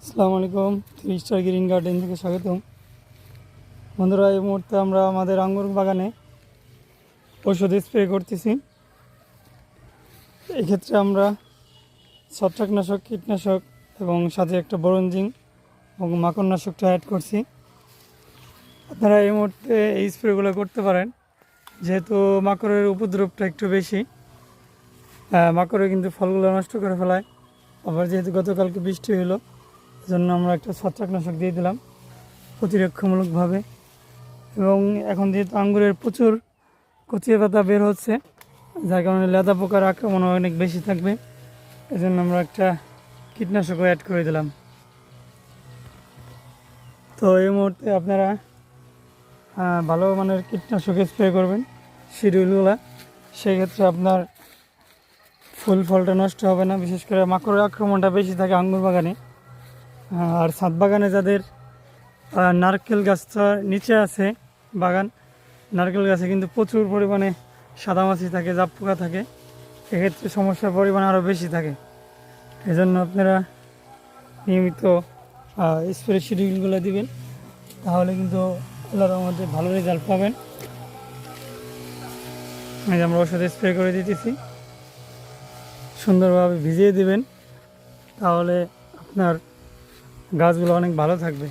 আসসালামু আলাইকুম। 3 star green garden থেকে স্বাগতম। বন্ধুরা, এই মুহূর্তে আমরা আমাদের আঙ্গুর বাগানে ঔষধ স্প্রে করতেছি। এক্ষেত্রে আমরা ছত্রাকনাশক, কীটনাশক এবং সাথে একটা বোরঞ্জিং এবং মাকড়নাশকটা অ্যাড করছি। আপনারা এই মুহূর্তে এই স্প্রেগুলো করতে পারেন, যেহেতু মাকড়ের উপদ্রবটা একটু বেশি। মাকড়ে কিন্তু ফলগুলো নষ্ট করে ফেলায়। আবার যেহেতু গতকালকে বৃষ্টি হলো, জন্য আমরা একটা ছত্রাকনাশক দিয়ে দিলাম প্রতিরক্ষামূলকভাবে। এবং এখন যেহেতু আঙ্গুরের প্রচুর কচিয়ে পাতা বের হচ্ছে, যার কারণে লেদা পোকার আক্রমণ অনেক বেশি থাকবে, এজন্য আমরা একটা কীটনাশকও অ্যাড করে দিলাম। তো এই মুহূর্তে আপনারা ভালো মানের কীটনাশক স্প্রে করবেন শিডিউলগুলা, সেক্ষেত্রে আপনার ফুল ফলটা নষ্ট হবে না। বিশেষ করে মাকড়ের আক্রমণটা বেশি থাকে আঙ্গুর বাগানে। আর ছাদ বাগানে যাদের নারকেল গাছটা নিচে আছে বাগান, নারকেল গাছে কিন্তু প্রচুর পরিমাণে সাদামাছি থাকে, জাপ পোকা থাকে, এক্ষেত্রে সমস্যার পরিমাণ আরও বেশি থাকে। এজন্য আপনারা নিয়মিত স্প্রে শিডিউলগুলো দিবেন, তাহলে কিন্তু আল্লাহর রহমতে ভালো রেজাল্ট পাবেন। আমরা ওষুধ স্প্রে করে দিতেছি, সুন্দরভাবে ভিজিয়ে দিবেন, তাহলে আপনার গাছগুলো অনেক ভালো থাকবে।